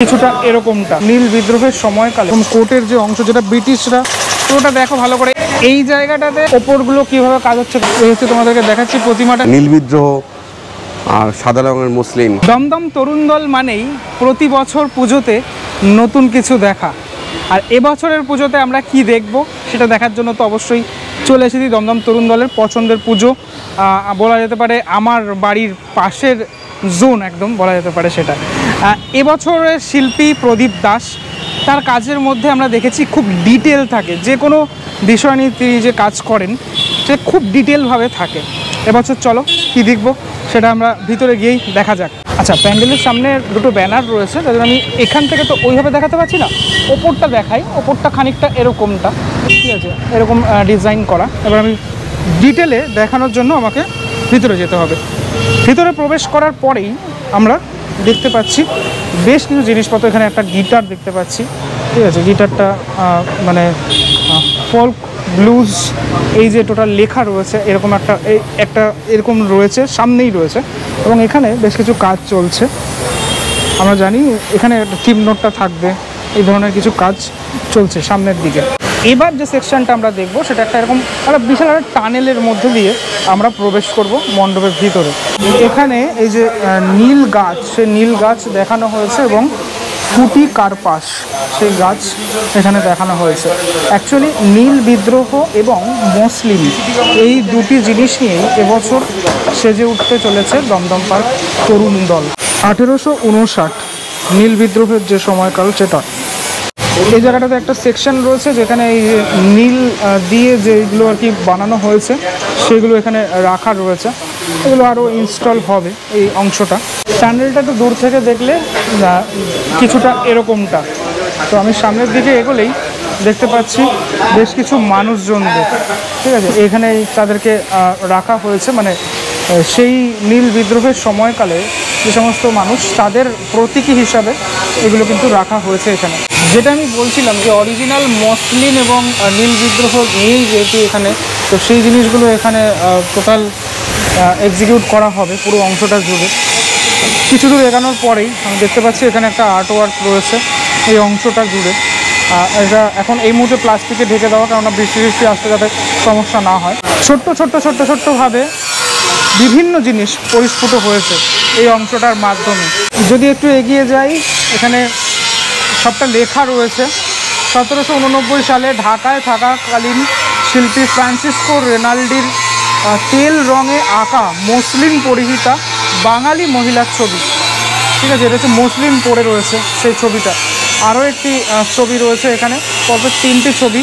কিছুটা এরকমটা নীল বিদ্রোহের সময়কালে কোটের যে অংশ যেটা ব্রিটিশরা পুরোটা দেখো ভালো করে এই জায়গাটাতে ওপরগুলো কিভাবে কাজ হচ্ছে তোমাদেরকে দেখাচ্ছি। প্রতিমাটা নীল বিদ্রোহ আর সাদা রঙের মুসলিম। দমদম তরুণ দল মানেই প্রতি বছর পুজোতে নতুন কিছু দেখা, আর এবছরের পুজোতে আমরা কি দেখব সেটা দেখার জন্য তো অবশ্যই চলে এসেছি দমদম তরুণ দলের পছন্দের পুজো, বলা যেতে পারে আমার বাড়ির পাশের জোন একদম বলা যেতে পারে সেটা। এবছরের শিল্পী প্রদীপ দাস, তার কাজের মধ্যে আমরা দেখেছি খুব ডিটেল থাকে, যে কোনো বিষয় নিয়ে তিনি যে কাজ করেন সে খুব ডিটেলভাবে থাকে। এবছর চলো কি দেখবো সেটা আমরা ভিতরে গিয়েই দেখা যাক। আচ্ছা, প্যান্ডেলের সামনে দুটো ব্যানার রয়েছে, তাদের আমি এখান থেকে তো ওইভাবে দেখাতে পারছি না, ওপরটা দেখাই। ওপরটা খানিকটা এরকমটা, ঠিক আছে, এরকম ডিজাইন করা। এবার আমি ডিটেলে দেখানোর জন্য আমাকে ভিতরে যেতে হবে। ভিতরে প্রবেশ করার পরেই আমরা দেখতে পাচ্ছি বেশ কিছু জিনিসপত্র। এখানে একটা গিটার দেখতে পাচ্ছি, ঠিক আছে, গিটারটা মানে ফোক ব্লুজ এই যে টোটাল লেখা রয়েছে এরকম একটা এরকম রয়েছে, সামনেই রয়েছে, এবং এখানে বেশ কিছু কাজ চলছে। আমরা জানি এখানে থিম নোটটা থাকবে, এই ধরনের কিছু কাজ চলছে সামনের দিকে। এবার যে সেকশনটা আমরা দেখবো সেটা একটা এরকম একটা বিশাল একটা টানেলের মধ্যে দিয়ে আমরা প্রবেশ করব মণ্ডপের ভিতরে। এখানে এই যে নীল গাছ, সে নীল গাছ দেখানো হয়েছে এবং ফুটি কার্পাস সেই গাছ এখানে দেখানো হয়েছে। অ্যাকচুয়ালি নীল বিদ্রোহ এবং মুসলিম এই দুটি জিনিস নিয়েই এবছর সেজে উঠতে চলেছে দমদম পার্ক তরুণ দল। 1859 নীল বিদ্রোহের যে সময়কাল সেটা। এই জায়গাটাতে একটা সেকশন রয়েছে যেখানে এই নীল দিয়ে যেগুলো আর কি বানানো হয়েছে সেগুলো এখানে রাখা রয়েছে, এগুলো আরও ইনস্টল হবে এই অংশটা। প্যান্ডেলটা তো দূর থেকে দেখলে কিছুটা এরকমটা, তো আমি সামনের দিকে এগোলেই দেখতে পাচ্ছি বেশ কিছু মানুষজনদের, ঠিক আছে, এখানে তাদেরকে রাখা হয়েছে, মানে সেই নীল বিদ্রোহের সময়কালে যে সমস্ত মানুষ তাদের প্রতীকী হিসাবে এগুলো কিন্তু রাখা হয়েছে এখানে। যেটা আমি বলছিলাম যে অরিজিনাল মসলিন এবং নীল বিদ্রোহ নিয়েই যেহেতু এখানে, তো সেই জিনিসগুলো এখানে টোটাল এক্সিকিউট করা হবে পুরো অংশটা জুড়ে। কিছু দূর এগানোর পরেই আমি দেখতে পাচ্ছি এখানে একটা আর্ট ওয়ার্ক রয়েছে এই অংশটা জুড়ে। এটা এখন এই মুহূর্তে প্লাস্টিকে ঢেকে দেওয়া, কেননা বৃষ্টি আসতে যাতে সমস্যা না হয়। ছোট্টভাবে বিভিন্ন জিনিস পরিস্ফুট হয়েছে এই অংশটার মাধ্যমে। যদি একটু এগিয়ে যাই, এখানে সবটা লেখা রয়েছে 1789 সালে ঢাকায় থাকাকালীন শিল্পী ফ্রান্সিসকো রেনাল্ডির তেল রঙে আঁকা মসলিন পরিহিতা বাঙালি মহিলার ছবি, ঠিক আছে, এটা হচ্ছে মসলিন পরে রয়েছে সেই ছবিটা। আরও একটি ছবি রয়েছে এখানে, পরপর 3টি ছবি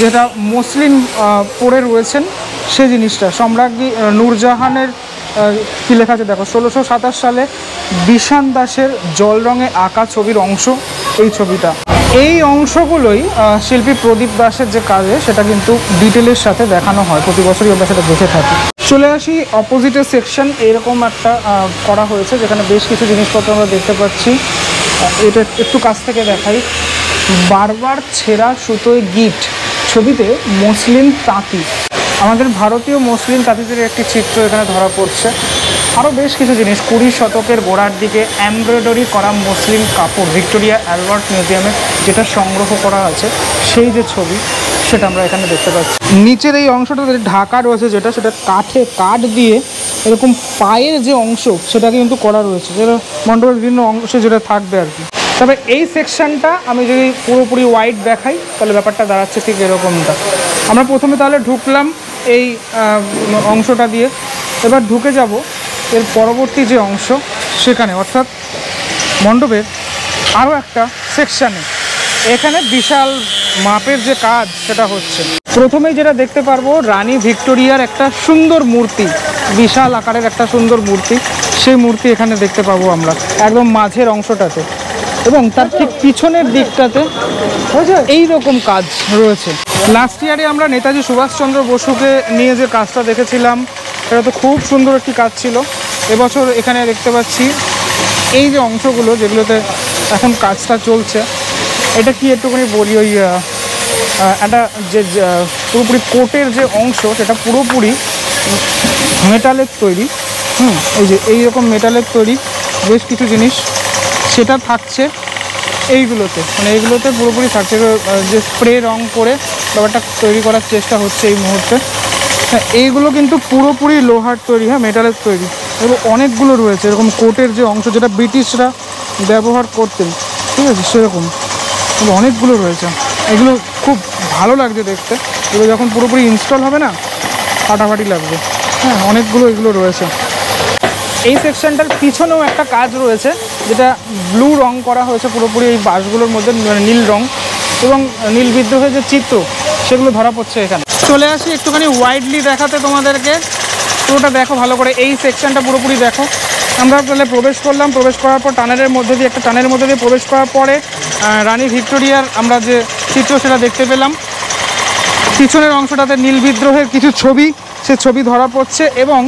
যেটা মসলিন পরে রয়েছেন সেই জিনিসটা। সম্রাজ্ঞী নূরজাহানের কী লেখা আছে দেখো, 1627 সালে বিষান দাসের জল রঙে আঁকা ছবির অংশ এই ছবিটা। এই অংশগুলোই শিল্পী প্রদীপ দাসের যে কাজে সেটা কিন্তু ডিটেলের সাথে দেখানো হয়, প্রতি বছরই আমরা সেটা দেখে থাকি। চলে আসি অপোজিটের সেকশন, এরকম একটা করা হয়েছে যেখানে বেশ কিছু জিনিসপত্র আমরা দেখতে পাচ্ছি। এটা একটু কাছ থেকে দেখাই। বারবার ছেঁড়া সুতোয় গিট ছবিতে মুসলিম তাঁতি, আমাদের ভারতীয় মুসলিম তাঁতিদের একটি চিত্র এখানে ধরা পড়ছে। আরও বেশ কিছু জিনিস 20 শতকের গোড়ার দিকে এমব্রয়ডারি করা মুসলিম কাপড় ভিক্টোরিয়া অ্যালবার্ট মিউজিয়ামে যেটা সংগ্রহ করা আছে সেই যে ছবি সেটা আমরা এখানে দেখতে পাচ্ছি। নিচের এই অংশটা ঢাকা রয়েছে যেটা, সেটা কাঠ দিয়ে এরকম পায়ের যে অংশ সেটাকে কিন্তু করা রয়েছে, যেটা মণ্ডপের বিভিন্ন অংশে যেটা থাকবে আর কি। তবে এই সেকশনটা আমি যদি পুরোপুরি ওয়াইড দেখাই তাহলে ব্যাপারটা দাঁড়াচ্ছে ঠিক এরকমটা। আমরা প্রথমে তাহলে ঢুকলাম এই অংশটা দিয়ে, এবার ঢুকে যাব এর পরবর্তী যে অংশ সেখানে, অর্থাৎ মণ্ডপের আরও একটা সেকশানে। এখানে বিশাল মাপের যে কাজ সেটা হচ্ছে। প্রথমেই যেটা দেখতে পারবো রানী ভিক্টোরিয়ার একটা সুন্দর মূর্তি, বিশাল আকারের একটা সুন্দর মূর্তি, সেই মূর্তি এখানে দেখতে পাবো আমরা একদম মাঝের অংশটাতে, এবং তার ঠিক পিছনের দিকটাতে এই রকম কাজ রয়েছে। লাস্ট ইয়ারে আমরা নেতাজি সুভাষচন্দ্র বসুকে নিয়ে যে কাজটা দেখেছিলাম এটা তো খুব সুন্দর একটি কাজ ছিল। এবছর এখানে দেখতে পাচ্ছি এই যে অংশগুলো যেগুলোতে এখন কাজটা চলছে, এটা কি একটুখানি বলি, ওই একটা যে পুরোপুরি কোটের যে অংশ সেটা পুরোপুরি মেটালের তৈরি। এই যে এইরকম মেটালের তৈরি বেশ কিছু জিনিস সেটা থাকছে এইগুলোতে, মানে এইগুলোতে পুরোপুরি থাকছে। যে স্প্রে রং করে ব্যাপারটা তৈরি করার চেষ্টা হচ্ছে এই মুহূর্তে। হ্যাঁ, এইগুলো কিন্তু পুরোপুরি লোহার তৈরি, হ্যাঁ মেটালের তৈরি। এগুলো অনেকগুলো রয়েছে এরকম কোটের যে অংশ যেটা ব্রিটিশরা ব্যবহার করতেন, ঠিক আছে, সেরকম এগুলো অনেকগুলো রয়েছে। এগুলো খুব ভালো লাগছে দেখতে। এগুলো যখন পুরোপুরি ইনস্টল হবে না, ফাটাফাটি লাগবে। হ্যাঁ, অনেকগুলো এগুলো রয়েছে। এই সেকশনটার পিছনেও একটা কাজ রয়েছে যেটা ব্লু রং করা হয়েছে পুরোপুরি এই বাসগুলোর মধ্যে, মানে নীল রং এবং নীল বিদ্রোহের যে চিত্র সেগুলো ধরা পড়ছে এখানে। চলে আসি একটুখানি ওয়াইডলি দেখাতে তোমাদেরকে, পুরোটা দেখো ভালো করে, এই সেকশনটা পুরোপুরি দেখো। আমরা তাহলে প্রবেশ করলাম, প্রবেশ করার পর টানেলের মধ্যে দিয়ে, একটা টানেলের মধ্যে দিয়ে প্রবেশ করার পরে রানী ভিক্টোরিয়ার আমরা যে চিত্র সেটা দেখতে পেলাম। পিছনের অংশটাতে নীল বিদ্রোহের কিছু ছবি, সে ছবি ধরা পড়ছে এবং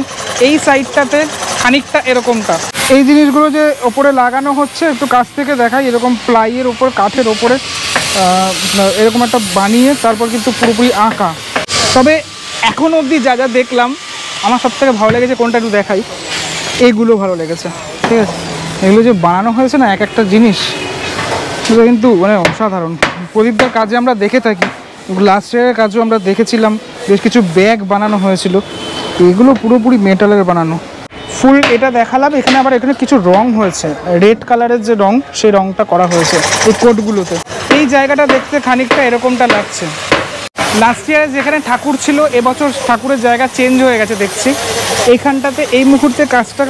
এই সাইডটাতে খানিকটা এরকমটা। এই জিনিসগুলো যে ওপরে লাগানো হচ্ছে একটু কাছ থেকে দেখাই, এরকম প্লাইয়ের ওপর, কাঠের ওপরে এরকম একটা বানিয়ে তারপর কিন্তু পুরোপুরি আঁকা। তবে এখন অবধি যা যা দেখলাম আমার সবথেকে ভালো লেগেছে কোনটা একটু দেখাই, এইগুলো ভালো লেগেছে, ঠিক আছে। এগুলো যে বানানো হয়েছে না এক একটা জিনিস, সেটা কিন্তু মানে অসাধারণ। প্রদীপদার কাজে আমরা দেখে থাকি, লাস্ট ইয়ারের কাজও আমরা দেখেছিলাম, বেশ কিছু ব্যাগ বানানো হয়েছিল। এগুলো পুরোপুরি মেটালের বানানো। ফুল এটা দেখালাম, এখানে আবার এখানে কিছু রং হয়েছে, রেড কালারের যে রং সেই রংটা করা হয়েছে এই কোটগুলোতে। এই জায়গাটা দেখতে খানিকটা এরকমটা লাগছে। লাস্ট ইয়ারে যেখানে ঠাকুর ছিল এবছর ঠাকুরের জায়গা চেঞ্জ হয়ে গেছে দেখছি। এইখানটাতে এই মুহূর্তে কাজটা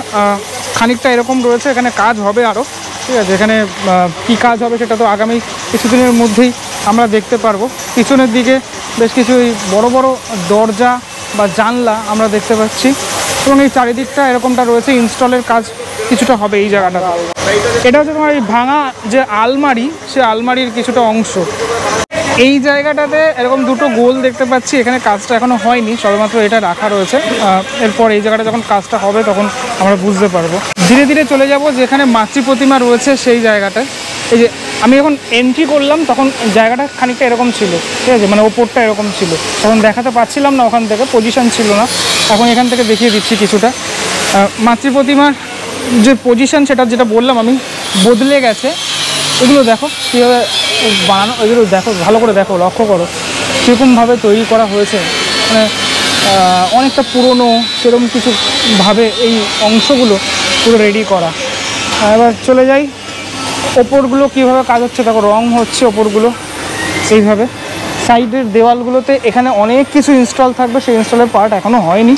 খানিকটা এরকম রয়েছে, এখানে কাজ হবে আরও, ঠিক আছে। এখানে কী কাজ হবে সেটা তো আগামী কিছুদিনের মধ্যেই আমরা দেখতে পারবো। পিছনের দিকে বেশ কিছু বড় বড় দরজা বা জানলা আমরা দেখতে পাচ্ছি এবং এই চারিদিকটা এরকমটা রয়েছে। ইনস্টলের কাজ কিছুটা হবে এই জায়গাটা। এটা হচ্ছে তোমার এই ভাঙা যে আলমারি, সে আলমারির কিছুটা অংশ। এই জায়গাটাতে এরকম দুটো গোল দেখতে পাচ্ছি, এখানে কাজটা এখনও হয়নি, সবেমাত্র এটা রাখা রয়েছে। এরপর এই জায়গাটা যখন কাজটা হবে তখন আমরা বুঝতে পারবো। ধীরে ধীরে চলে যাব যেখানে মাতৃ প্রতিমা রয়েছে সেই জায়গাটায়। এই যে আমি যখন এন্ট্রি করলাম তখন জায়গাটা খানিকটা এরকম ছিল, ঠিক আছে, মানে ওপরটা এরকম ছিল, তখন দেখাতে পারছিলাম না, ওখান থেকে পজিশন ছিল না। এখন এখান থেকে দেখিয়ে দিচ্ছি কিছুটা। মাতৃ প্রতিমার যে পজিশন সেটা যেটা বললাম আমি বদলে গেছে। এগুলো দেখো কীভাবে বানানো, এগুলো দেখো ভালো করে দেখো, লক্ষ্য করো কীরকমভাবে তৈরি করা হয়েছে। মানে অনেকটা পুরনো সেরকম কিছুভাবে এই অংশগুলো পুরো রেডি করা। এবার চলে যাই, ওপরগুলো কীভাবে কাজ হচ্ছে দেখো, রং হচ্ছে ওপরগুলো এইভাবে। সাইডের দেওয়ালগুলোতে এখানে অনেক কিছু ইনস্টল থাকবে, সেই ইনস্টলের পার্ট এখনও হয়নি,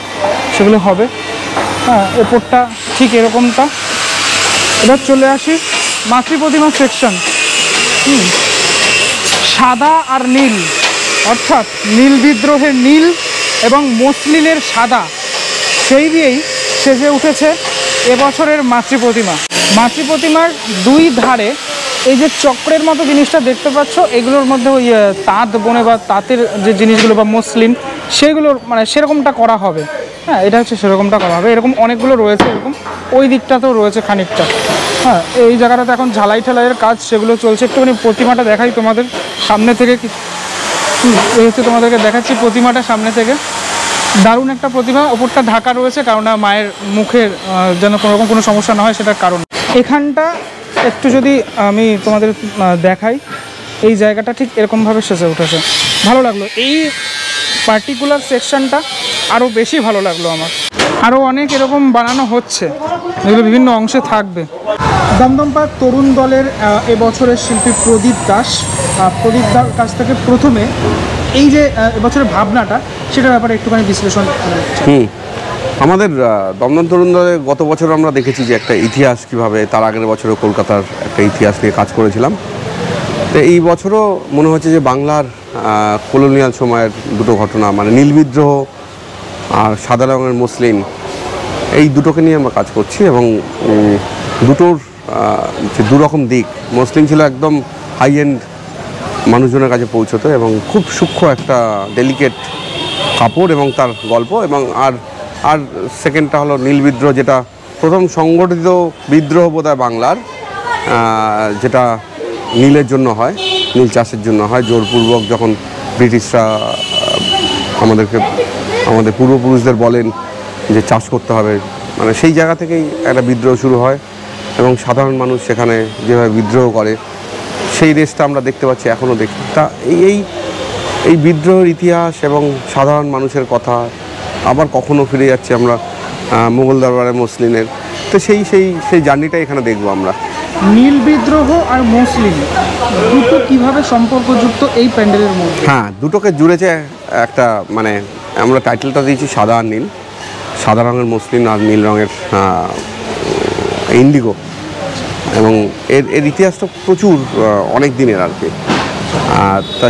সেগুলো হবে। হ্যাঁ, ওপরটা ঠিক এরকমটা। এবার চলে আসি মাতৃ প্রতিমা সেকশন। সাদা আর নীল, অর্থাৎ নীল বিদ্রোহের নীল এবং মসলিনের সাদা, সেই দিয়েই সেজে উঠেছে এবছরের মাতৃ প্রতিমা। মাতৃ প্রতিমার দুই ধারে এই যে চক্রের মতো জিনিসটা দেখতে পাচ্ছ, এগুলোর মধ্যে ওই তাঁত বনে বা তাঁতের যে জিনিসগুলো বা মসলিন সেগুলোর মানে সেরকমটা করা হবে। হ্যাঁ, এটা হচ্ছে সেরকমটা করা হবে। এরকম অনেকগুলো রয়েছে, এরকম ওই দিকটাতেও রয়েছে খানিকটা। হ্যাঁ, এই জায়গাটাতে এখন ঝালাই ঠালাইয়ের কাজ সেগুলো চলছে। একটুখানি প্রতিমাটা দেখাই তোমাদের সামনে থেকে, এই হচ্ছে তোমাদেরকে দেখাচ্ছি প্রতিমাটা সামনে থেকে। দারুণ একটা প্রতিমা, ওপরটা ঢাকা রয়েছে কারণ মায়ের মুখের যেন কোনোরকম কোনো সমস্যা না হয় সেটার কারণ। এখানটা একটু যদি আমি তোমাদের দেখাই, এই জায়গাটা ঠিক এরকমভাবে সেজে উঠেছে, ভালো লাগলো। এই পার্টিকুলার সেকশনটা আরও বেশি ভালো লাগলো আমার। আরও অনেক এরকম বানানো হচ্ছে, যেগুলো বিভিন্ন অংশে থাকবে। দমদম পার্ক তরুণ দলের এবছরের শিল্পী প্রদীপ দাস, প্রদীপ দার কাছ থেকে প্রথমে এই যে এবছরের ভাবনাটা সেটার ব্যাপারে একটুখানি বিশ্লেষণ। আমাদের দমদম তরুণ দলে গত বছর আমরা দেখেছি যে একটা ইতিহাস কীভাবে, তার আগের বছরও কলকাতার একটা ইতিহাস নিয়ে কাজ করেছিলাম। তো এই বছরও মনে হচ্ছে যে বাংলার কলোনিয়াল সময়ের দুটো ঘটনা, মানে নীল বিদ্রোহ আর সাদা রঙের মসলিন, এই দুটোকে নিয়ে আমরা কাজ করছি। এবং দুটোর যে দুরকম দিক, মসলিন ছিল একদম হাই এন্ড মানুষজনের কাছে পৌঁছতো এবং খুব সূক্ষ্ম একটা ডেলিকেট কাপড় এবং তার গল্প। এবং আর সেকেন্ডটা হলো নীল বিদ্রোহ, যেটা প্রথম সংগঠিত বিদ্রোহ বোধহয় বাংলার, যেটা নীলের জন্য হয়, নীল চাষের জন্য হয়, জোরপূর্বক যখন ব্রিটিশরা আমাদের পূর্বপুরুষদের বলেন যে চাষ করতে হবে, মানে সেই জায়গা থেকেই একটা বিদ্রোহ শুরু হয়। এবং সাধারণ মানুষ সেখানে যেভাবে বিদ্রোহ করে সেই দেশটা আমরা দেখতে পাচ্ছি, এখনও দেখি। তা এই এই বিদ্রোহের ইতিহাস এবং সাধারণ মানুষের কথা, আবার কখনো ফিরে যাচ্ছি আমরা মুঘল দরবারে মসলিনের, তো সেই জার্নিটা এখানে দেখবো আমরা। নীল বিদ্রোহ আর মসলিন দুটো কিভাবে সম্পর্কযুক্ত এই প্যান্ডেলের মধ্যে? হ্যাঁ, দুটোকে জুড়েছে একটা, মানে আমরা টাইটেলটা দিয়েছি সাদা আর নীল, সাদা রঙের মসলিন আর নীল রঙের ইন্ডিগো। এবং এর ইতিহাসটা প্রচুর অনেক দিনের আর কি। তা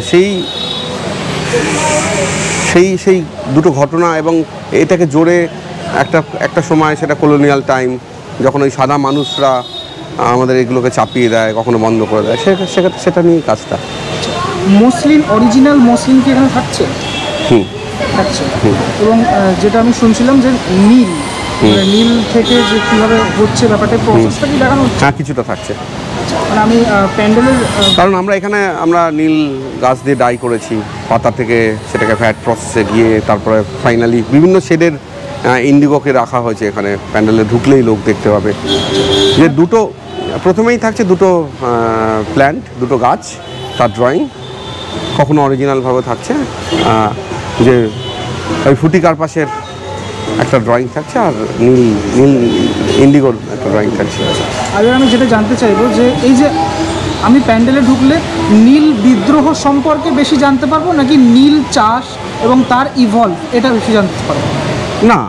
সেই দুটো ঘটনা এবং এটাকে জোরে একটা সময়, সেটা কলোনিয়াল টাইম, যখন ওই সাদা মানুষরা আমাদের এগুলোকে চাপিয়ে দেয়, কখনো বন্ধ করে দেয়, সেটা নিয়ে কাজটা। মসলিন, অরিজিনাল মসলিন কি এখানে থাকছে? থাকছে। এবং যেটা আমি শুনছিলাম যে নীল থেকে যে কীভাবে হচ্ছে ব্যাপারটা, প্রসেসটা কি দেখানো হচ্ছে? হ্যাঁ, কিছুটা থাকছে। মানে আমি প্যান্ডেলের, কারণ আমরা নীল গাছ দিয়ে ডাই করেছি, পাতা থেকে সেটাকে ফ্যাট প্রসেসে গিয়ে তারপরে ফাইনালি বিভিন্ন শেডের ইন্ডিগোকে রাখা হয়েছে এখানে। প্যান্ডেলে ঢুকলেই লোক দেখতে পাবে যে দুটো, প্রথমেই থাকছে দুটো প্ল্যান্ট, দুটো গাছ, তার ড্রয়িং, কখনো অরিজিনালভাবে থাকছে যে ওই ফুটি কার্পাসের একটা ড্রয়িং থাকছে, আর নীল ইন্ডিগোর একটা ড্রয়িং থাকছে। আর আমি যেটা জানতে চাইবো যে এই যে আমি প্যান্ডেলে ঢুকলে নীল বিদ্রোহ সম্পর্কে বেশি জানতে পারবো, নাকি নীল চাষ এবং তার ইভলভ এটা বেশি জানতে পারবো? না,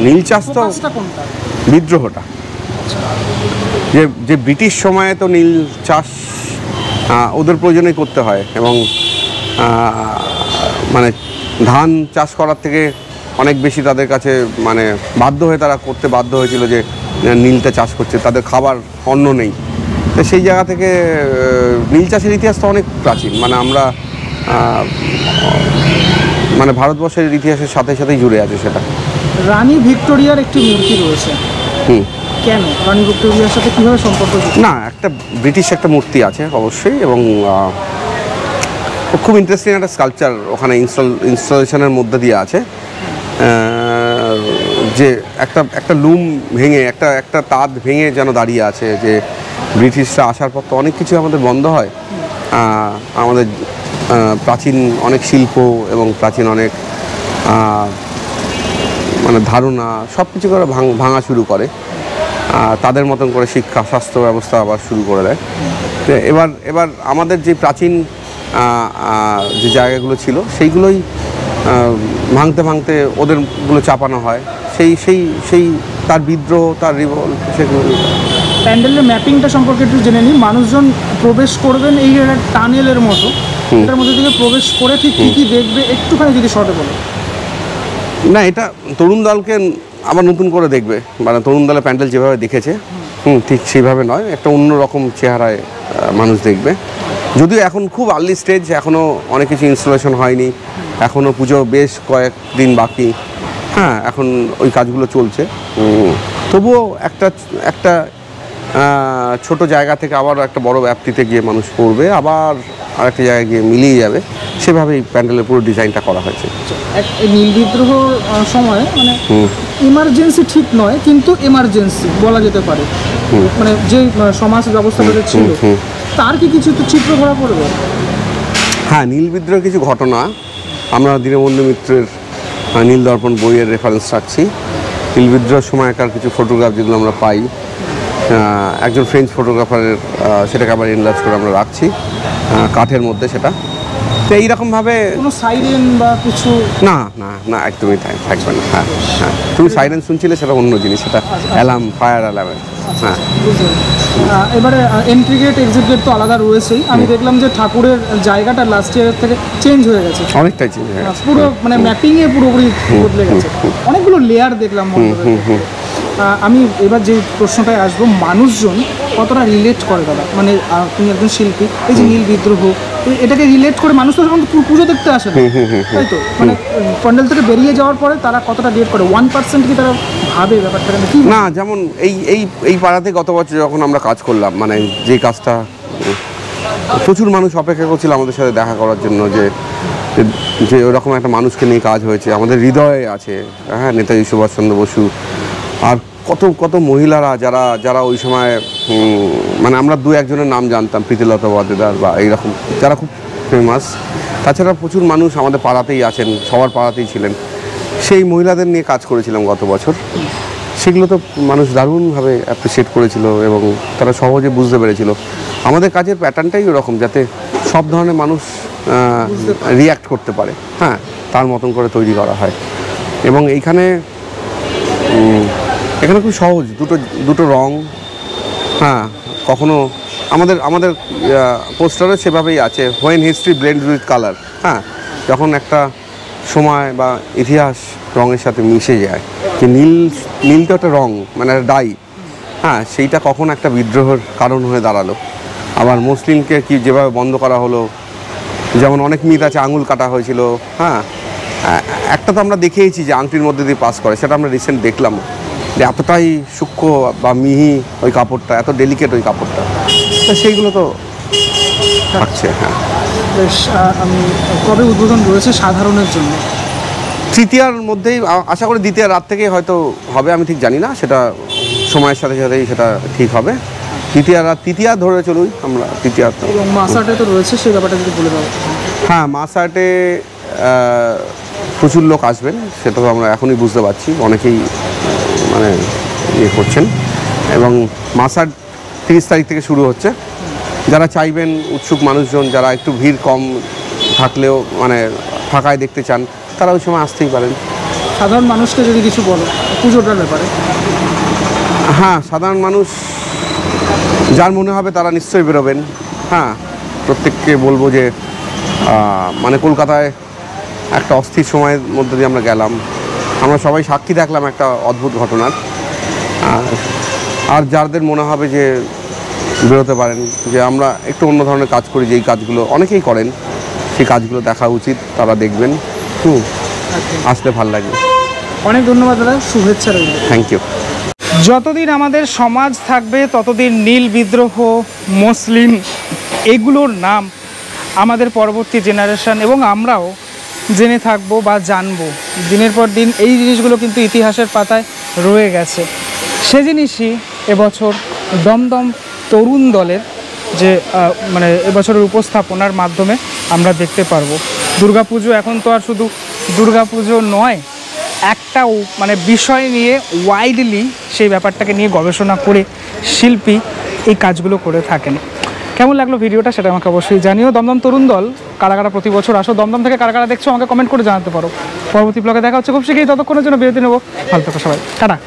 নীল চাষ তো কোনটা, বিদ্রোহটা। যে ব্রিটিশ সময়ে তো নীল চাষ ওদের প্রয়োজনেই করতে হয়, এবং মানে ধান চাষ করার থেকে অনেক বেশি তাদের কাছে, মানে বাধ্য হয়ে তারা করতে বাধ্য হয়েছিল যে নীলটা চাষ করছে, তাদের খাবার অন্ন নেই। তো সেই জায়গা থেকে নীল চাষের ইতিহাস তো অনেক প্রাচীন, মানে আমরা মানে ভারতবর্ষের ইতিহাসের সাথেই জুড়ে আছে সেটা। রানী ভিক্টোরিয়ার একটি মূর্তি রয়েছে, কেন রানী ভিক্টোরিয়ার সাথে কীভাবে সম্পর্ক? না, একটা ব্রিটিশ একটা মূর্তি আছে অবশ্যই, এবং খুব ইন্টারেস্টিং একটা স্কাল্পচার ওখানে ইনস্টলেশনের মধ্যে দিয়ে আছে, যে একটা লুম ভেঙে, একটা তাঁত ভেঙে যেন দাঁড়িয়ে আছে, যে ব্রিটিশরা আসার পর তো অনেক কিছু আমাদের বন্ধ হয়, আমাদের প্রাচীন অনেক শিল্প এবং প্রাচীন অনেক মানে ধারণা সব কিছু করে ভাঙা শুরু করে, তাদের মতন করে শিক্ষা স্বাস্থ্য ব্যবস্থা আবার শুরু করে দেয়। তো এবার আমাদের যে প্রাচীন যে জায়গাগুলো ছিল সেইগুলোই ভাঙতে ওদেরগুলো চাপানো হয়, সেই তার বিদ্রোহ, তার রিভল্ট, সেগুলো। প্যান্ডেলের ম্যাপিংটা সম্পর্কে একটু জেনে নিই। মানুষজন প্রবেশ করবেন এই টানেলের মতো, এটার মধ্যে থেকে প্রবেশ করে ঠিক কী কী দেখবে একটুখানি যদি শর্টে বলো। না, এটা তরুণ দলকে আবার নতুন করে দেখবে, মানে তরুণ দলের প্যান্ডেল যেভাবে দেখেছে ঠিক সেইভাবে নয়, একটা অন্যরকম চেহারায় মানুষ দেখবে। যদিও এখন খুব আর্লি স্টেজ, এখনও অনেক কিছু ইনস্টলেশন হয়নি, এখনও পুজো বেশ কয়েকদিন বাকি। হ্যাঁ, এখন ওই কাজগুলো চলছে, তবুও একটা ছোট জায়গা থেকে আবার একটা বড় ব্যাপ্তিতে গিয়ে মানুষ পড়বে, আবার আরেকটা জায়গায় গিয়ে মিলিয়ে যাবে, সেভাবেই প্যান্ডেলের পুরো ডিজাইনটা করা হয়েছে। নীল বিদ্রোহর সময় মানে ইমার্জেন্সি ঠিক নয়, কিন্তু এমার্জেন্সি বলা যেতে পারে, মানে যে সমাজ ব্যবস্থাটা ছিল তার কি কিছু চিত্র ধরা পড়বে? হ্যাঁ, নীল বিদ্রোহের কিছু ঘটনা আমরা দীনবন্ধু মিত্রের নীল দর্পণ বইয়ের রেফারেন্স রাখছি। নীল বিদ্রোহের সময়কার কিছু ফটোগ্রাফ যেগুলো আমরা পাই, একজন ফ্রেঞ্চ ফটোগ্রাফারের, সেটাকে আবার এনলার্জ করে আমরা রাখছি কাঠের মধ্যে সেটা। তো এইরকমভাবে কোনো সাইরেন বা কিছু না না না, একদমই থাকবে না। হ্যাঁ হ্যাঁ, তুমি সাইরেন শুনছিলে, সেটা অন্য জিনিস, সেটা অ্যালার্ম, ফায়ার অ্যালার্মের। হ্যাঁ, এবারে এন্ট্রি গেট, এক্সিট গেট তো আলাদা রয়েছেই। আমি দেখলাম যে ঠাকুরের জায়গাটা লাস্ট ইয়ারের থেকে চেঞ্জ হয়ে গেছে, অনেকটাই চেঞ্জ হয়ে গেছে, পুরো মানে ম্যাপিংয়ে পুরোপুরি বদলে গেছে, অনেকগুলো লেয়ার দেখলাম। আমি এবার যে প্রশ্নটায় আসবো, মানুষজন কতটা রিলেট করে দাদা, মানে তুমি একজন শিল্পী, এই যে নীল বিদ্রোহ এটাকে রিলেট করে মানুষ তো যখন পুজো দেখতে আসে না, তাই তো, মানে প্যান্ডেল থেকে বেরিয়ে যাওয়ার পরে তারা কতটা রিলেট করে? 1% কি তারা ভাবে ব্যাপারটা কি? না, যেমন এই পাড়াতে গত বছর যখন আমরা কাজ করলাম, মানে যে কাজটা, প্রচুর মানুষ অপেক্ষা করছিল আমাদের সাথে দেখা করার জন্য, যে ওরকম একটা মানুষকে নিয়ে কাজ হয়েছে, আমাদের হৃদয়ে আছে। হ্যাঁ, নেতাজি সুভাষচন্দ্র বসু, আর কত কত মহিলারা যারা যারা ওই সময় মানে আমরা দু একজনের নাম জানতাম, প্রীতিলতা ওয়াদ্দেদার বা এইরকম যারা খুব ফেমাস। তাছাড়া প্রচুর মানুষ আমাদের পাড়াতেই আছেন, সবার পাড়াতেই ছিলেন। সেই মহিলাদের নিয়ে কাজ করেছিলাম গত বছর। সেগুলো তো মানুষ দারুণভাবে অ্যাপ্রিসিয়েট করেছিল এবং তারা সহজে বুঝতে পেরেছিল। আমাদের কাজের প্যাটার্নটাই ওরকম, যাতে সব ধরনের মানুষ রিয়্যাক্ট করতে পারে, হ্যাঁ, তার মতন করে তৈরি করা হয়। এবং এখানে খুব সহজ, দুটো রং, হ্যাঁ, কখনো আমাদের পোস্টারে সেভাবেই আছে, when history blend with colour. হ্যাঁ, যখন একটা সময় বা ইতিহাস রঙের সাথে মিশে যায়, যে নীলটা একটা রং, মানে ডাই, হ্যাঁ, সেইটা কখন একটা বিদ্রোহের কারণ হয়ে দাঁড়ালো। আবার মুসলিমকে কি যেভাবে বন্ধ করা হলো, যেমন অনেক মিথ আছে, আঙুল কাটা হয়েছিল। হ্যাঁ, একটা তো আমরা দেখেইছি যে আংটির মধ্যে দিয়ে পাস করে, সেটা আমরা রিসেন্ট দেখলাম যে এতটাই সূক্ষ্ম বা মিহি ওই কাপড়টা, এত ডেলিকেট ওই কাপড়টা, তো সেইগুলো তো থাকছে। হ্যাঁ, বেশ। আমি কবে উদ্বোধন রয়েছে সাধারণের জন্য? তৃতীয়ার মধ্যেই, আশা করি দ্বিতীয় রাত থেকে হয়তো হবে, আমি ঠিক জানি না, সেটা সময়ের সাথে সাথেই সেটা ঠিক হবে। তৃতীয়া ধরে চলুই আমরা, তৃতীয়া। এবং মাসাটে তো রয়েছে, সেই ব্যাপারটা যদি বলে দাও। হ্যাঁ, মাসাটে প্রচুর লোক আসবেন, সেটা তো আমরা এখনই বুঝতে পারছি, অনেকেই মানে ইয়ে করছেন। এবং মাসাট 30 তারিখ থেকে শুরু হচ্ছে। যারা চাইবেন, উৎসুক মানুষজন যারা একটু ভিড় কম থাকলেও মানে ফাঁকায় দেখতে চান, তারা ওই সময় আসতেই পারেন। সাধারণ মানুষকে যদি কিছু বলো পুজোটার ব্যাপারে। হ্যাঁ, সাধারণ মানুষ যার মনে হবে তারা নিশ্চয়ই বেরোবেন। হ্যাঁ, প্রত্যেককে বলবো যে মানে কলকাতায় একটা অস্থির সময়ের মধ্যে দিয়ে আমরা গেলাম, আমরা সবাই সাক্ষী দেখলাম একটা অদ্ভুত ঘটনার। আর যাদের মনে হবে যে বেরোতে পারেন, যে আমরা একটু অন্য ধরনের কাজ করি, যেই কাজগুলো অনেকেই করেন, সেই কাজগুলো দেখা উচিত, তারা দেখবেন। আসলে ভালো লাগবে। অনেক ধন্যবাদ দাদা, শুভেচ্ছা রইল। Thank you. যতদিন আমাদের সমাজ থাকবে ততদিন নীল বিদ্রোহ, মুসলিম, এগুলোর নাম আমাদের পরবর্তী জেনারেশন এবং আমরাও জেনে থাকবো বা জানবো। দিনের পর দিন এই জিনিসগুলো কিন্তু ইতিহাসের পাতায় রয়ে গেছে। সে জিনিসই এবছর দমদম তরুণ দলের যে মানে এবছরের উপস্থাপনার মাধ্যমে আমরা দেখতে পারবো। দুর্গাপুজো এখন তো আর শুধু দুর্গাপুজো নয়, একটা মানে বিষয় নিয়ে ওয়াইডলি সেই ব্যাপারটাকে নিয়ে গবেষণা করে শিল্পী এই কাজগুলো করে থাকেন। কেমন লাগলো ভিডিওটা সেটা আমাকে অবশ্যই জানিও। দমদম তরুণ দল কারা কারা প্রতি বছর আসো, দমদম থেকে কারা কারা দেখছো আমাকে কমেন্ট করে জানাতে পারো। পরবর্তী ব্লগে দেখা হচ্ছে খুব শীঘ্রই, ততক্ষণের জন্য বিরতি নেবো। ভালো থাকো সবাই, টাটা।